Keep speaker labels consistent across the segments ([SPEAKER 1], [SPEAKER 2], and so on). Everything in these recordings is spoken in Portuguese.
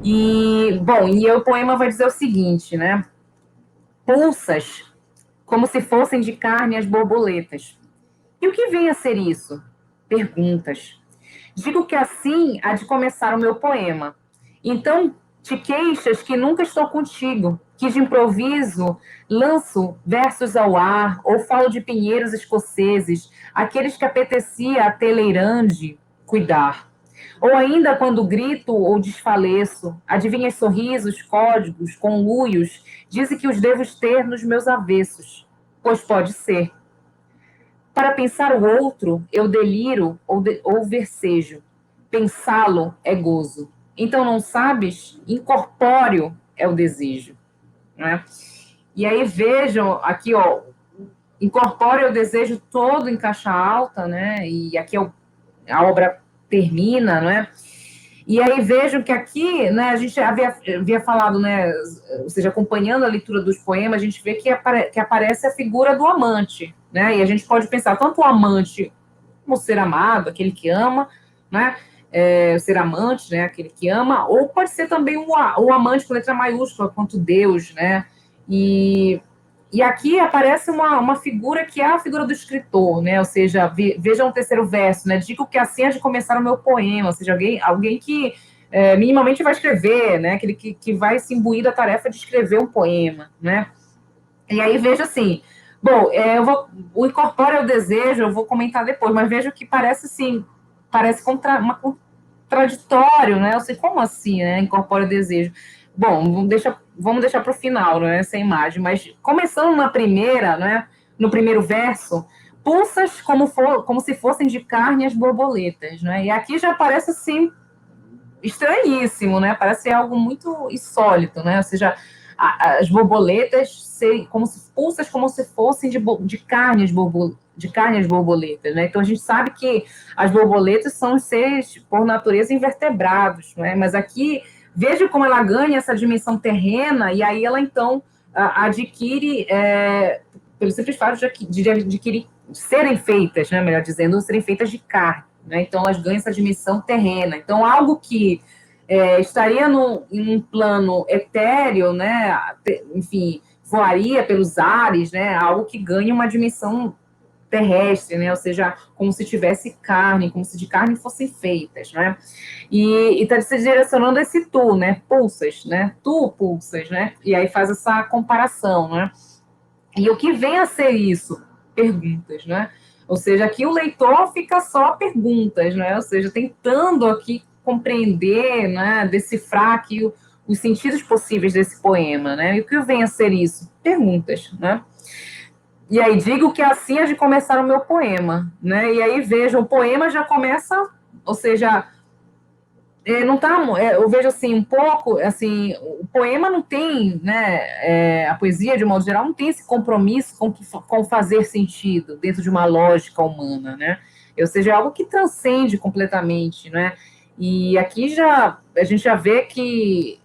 [SPEAKER 1] E, bom, o poema vai dizer o seguinte, né? Pulsas, como se fossem de carne as borboletas. E o que vem a ser isso? Perguntas. Digo que assim há de começar o meu poema. Então te queixas que nunca estou contigo, que de improviso lanço versos ao ar, ou falo de pinheiros escoceses, aqueles que apetecia a Teleirande cuidar. Ou ainda quando grito ou desfaleço, adivinhas sorrisos, códigos, conluios, dizem que os devo ter nos meus avessos. Pois pode ser. Para pensar o outro, eu deliro ou versejo. Pensá-lo é gozo. Então não sabes? Incorpóreo é o desejo. Né? E aí vejam aqui, ó, incorpóreo é o desejo todo em caixa alta, né? E aqui a obra termina, não é? E aí vejam que aqui, né, a gente havia falado, né, ou seja, acompanhando a leitura dos poemas, a gente vê que aparece a figura do amante, né? E a gente pode pensar tanto o amante como o ser amado, aquele que ama, né? O ser amante, né? Aquele que ama, ou pode ser também o amante com letra maiúscula, quanto Deus, né? E e aqui aparece uma figura que é a figura do escritor, né? Ou seja, vejam o terceiro verso, né? Digo que assim é de começar o meu poema, ou seja, alguém que minimamente vai escrever, né? Aquele que vai se imbuir da tarefa de escrever um poema, né? E aí veja assim, bom, o incorpora o desejo, eu vou comentar depois, mas vejo que parece assim, parece uma contraditório, né? Eu sei como assim, né? Incorpora o desejo. Bom, vamos deixar para o final, né? Essa imagem. Mas começando na primeira, né? No primeiro verso, pulsas como se fossem de carne as borboletas, né? E aqui já parece assim estranhíssimo, né? Parece algo muito insólito, né? Ou seja, as borboletas como se pulsas como se fossem de carne as borboletas, né? Então a gente sabe que as borboletas são seres por natureza invertebrados, né? Mas aqui veja como ela ganha essa dimensão terrena e aí ela então adquire pelo simples fato de adquirir serem feitas, né? Melhor dizendo, serem feitas de carne. Né? Então, elas ganham essa dimensão terrena. Então, algo que estaria em um plano etéreo, né? Enfim, voaria pelos ares, né? Algo que ganha uma dimensão terrestre, né? Ou seja, como se tivesse carne, como se de carne fossem feitas, né? E está se direcionando a esse tu, né? Pulsas, né? Tu pulsas, né? E aí faz essa comparação, né? E o que vem a ser isso? Perguntas, né? Ou seja, aqui o leitor fica só perguntas, né? Ou seja, tentando aqui compreender, né? Decifrar aqui os sentidos possíveis desse poema, né? E o que vem a ser isso? Perguntas, né? E aí digo que assim é de começar o meu poema, né? E aí veja, o poema já começa, ou seja, não tá, eu vejo assim um pouco, assim, o poema não tem, né, a poesia de modo geral não tem esse compromisso com fazer sentido dentro de uma lógica humana, né? Ou seja, é algo que transcende completamente, né? E aqui a gente já vê que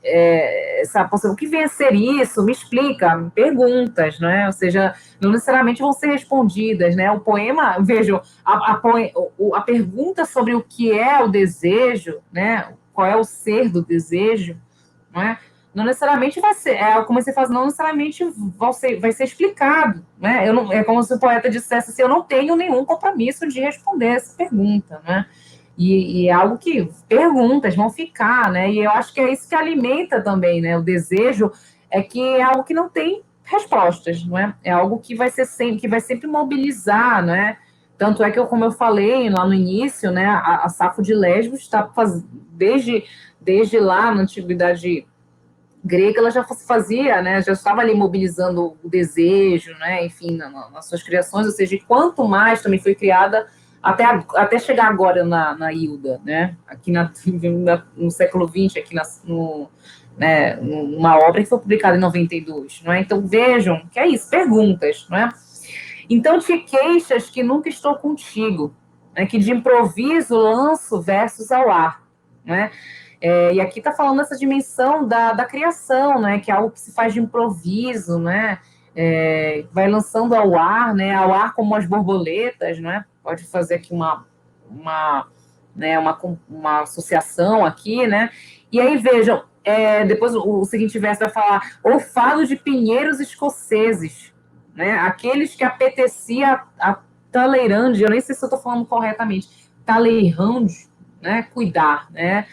[SPEAKER 1] o que vem a ser isso, me explica, perguntas, né? Ou seja, não necessariamente vão ser respondidas, né? O poema, vejam, a pergunta sobre o que é o desejo, né? Qual é o ser do desejo, não é? Não necessariamente vai ser, como você faz, não necessariamente vai ser explicado, né? É como se o poeta dissesse assim, eu não tenho nenhum compromisso de responder essa pergunta, né? E é algo que perguntas vão ficar, né? E eu acho que é isso que alimenta também, né? O desejo é que é algo que não tem respostas, não é? É algo que que vai sempre mobilizar, né? Tanto é que, como eu falei lá no início, né, a Safo de Lesbos está desde lá na antiguidade grega, ela já fazia, né, já estava ali mobilizando o desejo, né, enfim, nas suas criações, ou seja, quanto mais também foi criada até chegar agora na Hilda, né, aqui no século XX, aqui né, numa obra que foi publicada em 92, não é? Então vejam que é isso, perguntas, não é? Então te queixas que nunca estou contigo, né, que de improviso lanço versos ao ar, né? E aqui está falando essa dimensão da criação, né? Que é algo que se faz de improviso, né? Vai lançando ao ar, né? Ao ar como as borboletas, né? Pode fazer aqui né, uma associação aqui, né? E aí vejam, depois o seguinte verso vai falar: ou fado de pinheiros escoceses, né? Aqueles que apetecia a Talleyrand, eu nem sei se eu estou falando corretamente, Talleyrand, né? Cuidar, né?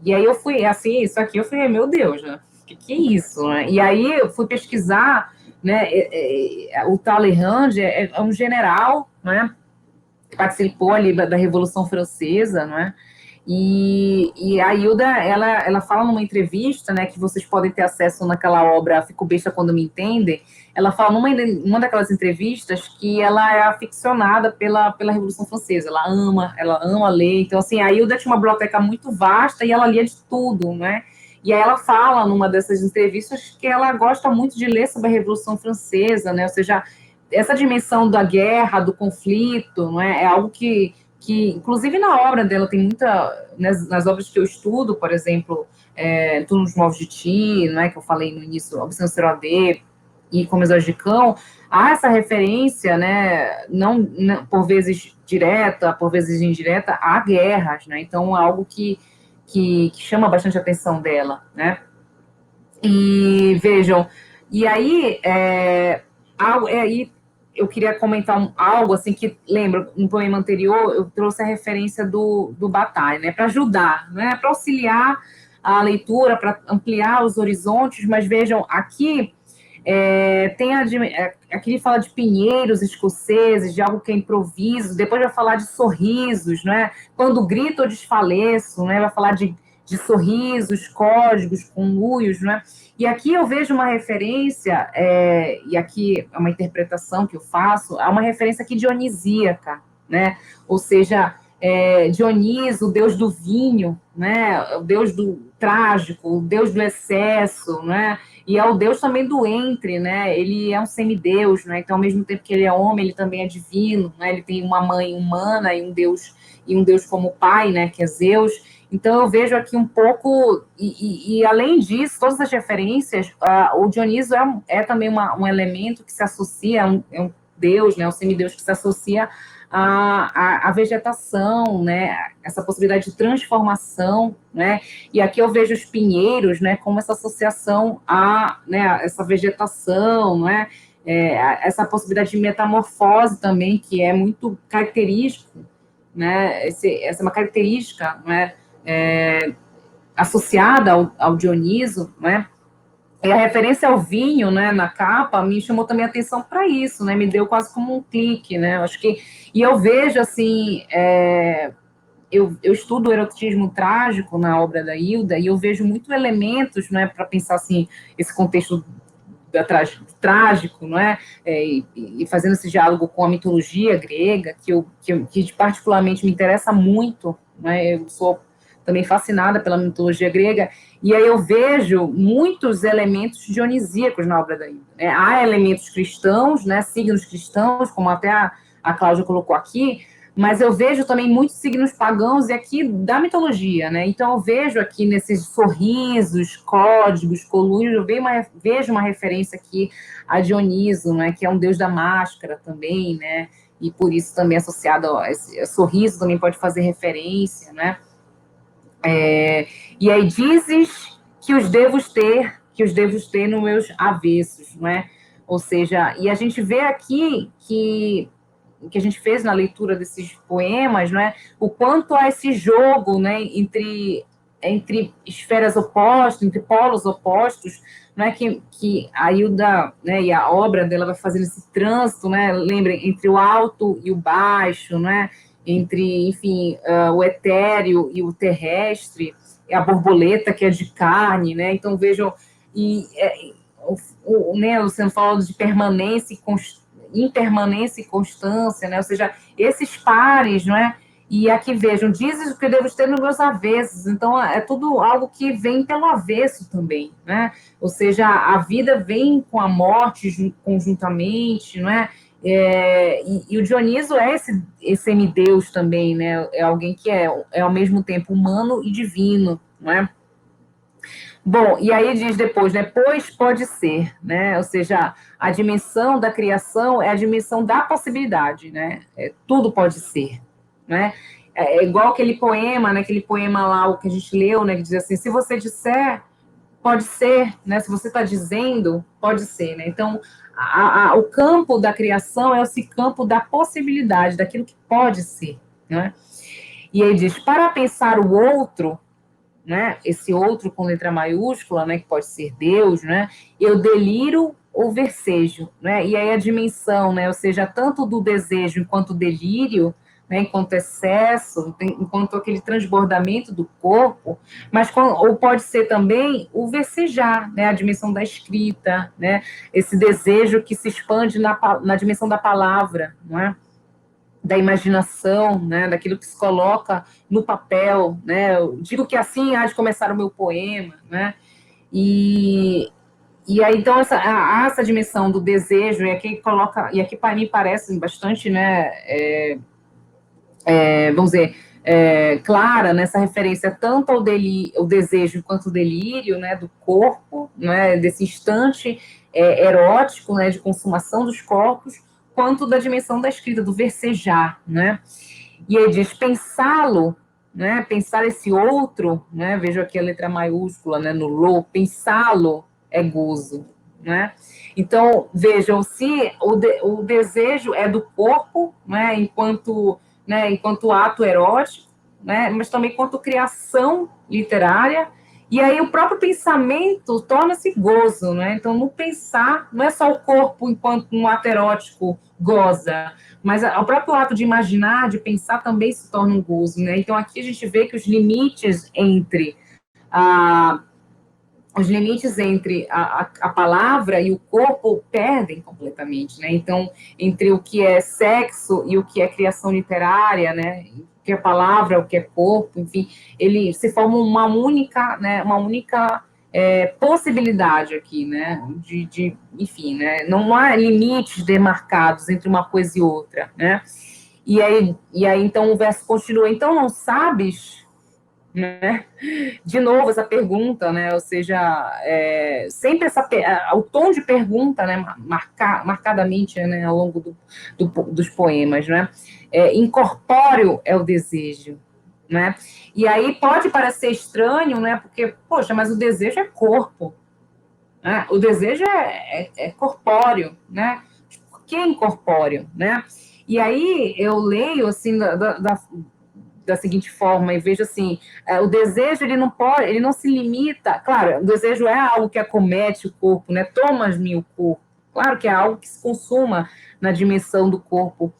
[SPEAKER 1] E aí eu fui, assim, isso aqui eu falei, meu Deus, né? Que é isso, né? E aí eu fui pesquisar, né? O Talleyrand é um general, né? Participou ali da Revolução Francesa, né? E a Hilda, ela fala numa entrevista, né, que vocês podem ter acesso naquela obra Fico Besta Quando Me Entendem, ela fala numa daquelas entrevistas que ela é aficionada pela Revolução Francesa, ela ama ler, então assim, a Hilda tinha uma biblioteca muito vasta e ela lia de tudo, né, e aí ela fala numa dessas entrevistas que ela gosta muito de ler sobre a Revolução Francesa, né, ou seja, essa dimensão da guerra, do conflito, não é algo que inclusive na obra dela tem muita, nas obras que eu estudo, por exemplo, Turnos Novos de Ti, não é, que eu falei no início, Obsessão Ser AD e Comensais de Cão, há essa referência, né, não por vezes direta, por vezes indireta, a guerras, né, então é algo que chama bastante a atenção dela, né, e vejam, e aí, aí eu queria comentar algo assim que, lembra, no poema anterior, eu trouxe a referência do Bataille, né, para ajudar, né, para auxiliar a leitura, para ampliar os horizontes, mas vejam, aqui aqui ele fala de pinheiros escoceses, de algo que é improviso, depois vai falar de sorrisos, né, quando grito eu desfaleço, né, vai falar de sorrisos, códigos, conluios, né? E aqui eu vejo uma referência, e aqui é uma interpretação que eu faço, há uma referência aqui dionisíaca, né? Ou seja, Dioniso, o deus do vinho, né? O deus do trágico, o deus do excesso, né? E é o deus também do entre, né? Ele é um semideus, né? Então, ao mesmo tempo que ele é homem, ele também é divino, né? Ele tem uma mãe humana e um deus como pai, né? Que é Zeus. Então, eu vejo aqui um pouco, e além disso, todas as referências, o Dioniso é também um elemento que se associa, é um deus, né, um semideus que se associa à vegetação, né, essa possibilidade de transformação, né, e aqui eu vejo os pinheiros, né, como essa associação né, essa vegetação, né, essa possibilidade de metamorfose também, que é muito característico, né, essa é uma característica, né, associada ao Dioniso, né? E a referência ao vinho, né, na capa, me chamou também a atenção para isso, né? Me deu quase como um clique, né? Eu acho que e eu vejo assim, eu estudo o erotismo trágico na obra da Hilda e eu vejo muitos elementos, né, para pensar assim esse contexto trágico, não é? E fazendo esse diálogo com a mitologia grega, que particularmente me interessa muito, né? Eu sou também fascinada pela mitologia grega, e aí eu vejo muitos elementos dionisíacos na obra da Hilda. Né? Há elementos cristãos, né, signos cristãos, como até a Cláudia colocou aqui, mas eu vejo também muitos signos pagãos e aqui da mitologia, né? Então eu vejo aqui nesses sorrisos, códigos, colunas, eu vejo uma referência aqui a Dioniso, né? Que é um deus da máscara também, né? E por isso também associado a esse sorriso também pode fazer referência, né? E aí dizes que os devo ter nos meus avessos, não é? Ou seja, e a gente vê aqui que a gente fez na leitura desses poemas, né, o quanto há esse jogo, né, entre esferas opostas, entre polos opostos, né, que a Hilda, né, e a obra dela vai fazendo esse trânsito, né, lembrem, entre o alto e o baixo, né, entre, enfim, o etéreo e o terrestre, a borboleta que é de carne, né, então vejam, né, o Luciano falando de permanência e impermanência e constância, né, ou seja, esses pares, não é? E aqui vejam, dizes o que eu devo ter nos meus avessos, então é tudo algo que vem pelo avesso também, né? Ou seja, a vida vem com a morte conjuntamente, não é? E o Dioniso é esse semideus também, né? É alguém que é ao mesmo tempo humano e divino, não é? Bom, e aí diz depois, né? Pois pode ser, né? Ou seja, a dimensão da criação é a dimensão da possibilidade, né? Tudo pode ser, né? É igual aquele poema, né? Aquele poema lá, o que a gente leu, né? Que diz assim: se você disser pode ser, né? Se você está dizendo, pode ser, né? Então, o campo da criação é esse campo da possibilidade, daquilo que pode ser, né? E aí diz, para pensar o outro, né? Esse outro com letra maiúscula, né? Que pode ser Deus, né? Eu deliro ou versejo, né? E aí a dimensão, né? Ou seja, tanto do desejo enquanto delírio, né, enquanto excesso, enquanto aquele transbordamento do corpo, mas ou pode ser também o versejar, né, a dimensão da escrita, né, esse desejo que se expande na dimensão da palavra, não é? Da imaginação, né, daquilo que se coloca no papel, né? Eu digo que assim há de começar o meu poema, né? E, e aí, então, essa dimensão do desejo, e aqui para mim parece bastante, né, vamos dizer, clara nessa referência tanto ao desejo quanto ao delírio, né, do corpo, né, desse instante erótico, né, de consumação dos corpos, quanto da dimensão da escrita, do versejar, né? E ele diz pensá-lo, né, pensar esse outro, né, vejo aqui a letra maiúscula, né, no lo, pensá-lo é gozo, né? Então, vejam, se o desejo é do corpo, né, enquanto ato erótico, né, mas também quanto criação literária, e aí o próprio pensamento torna-se gozo, né? Então, no pensar, não é só o corpo enquanto um ato erótico goza, mas o próprio ato de imaginar, de pensar, também se torna um gozo, né? Então, aqui a gente vê que os limites entre a, a palavra e o corpo perdem completamente, né? Então, entre o que é sexo e o que é criação literária, né? O que é palavra, o que é corpo, enfim, ele se forma uma única possibilidade aqui, né? Enfim, né? Não há limites demarcados entre uma coisa e outra, né? E aí então o verso continua. Então não sabes, né? De novo essa pergunta, né? Ou seja, sempre o tom de pergunta, né? Marcadamente, né? Ao longo dos poemas, né? Incorpóreo é o desejo, né? E aí pode parecer estranho, né? Porque, poxa, mas o desejo é corpo, né? O desejo é corpóreo, né? Por que incorpóreo, né? E aí eu leio assim da seguinte forma e vejo assim, o desejo ele não se limita, claro, o desejo é algo que acomete o corpo, né? Tomas-me o corpo, claro que é algo que se consuma na dimensão do corpo,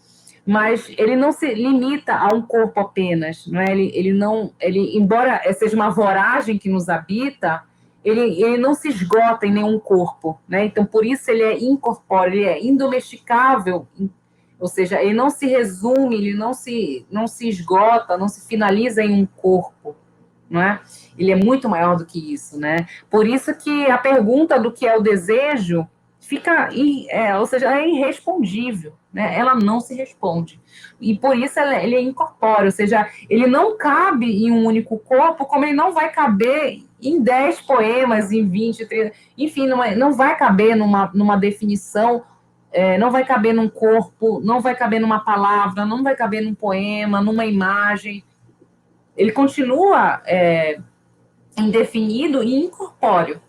[SPEAKER 1] mas ele não se limita a um corpo apenas, não é? Ele não, embora seja uma voragem que nos habita, ele não se esgota em nenhum corpo, né? Então por isso ele é incorpóreo, ele é indomesticável, ou seja, ele não se resume, ele não se esgota, não se finaliza em um corpo, não é? Ele é muito maior do que isso, né? Por isso que a pergunta do que é o desejo fica, ou seja, é irrespondível, né? Ela não se responde. E por isso ele é incorpóreo, ou seja, ele não cabe em um único corpo, como ele não vai caber em 10 poemas, em 20, 30, enfim, não vai caber numa definição, não vai caber num corpo, não vai caber numa palavra, não vai caber num poema, numa imagem. Ele continua indefinido e incorpóreo,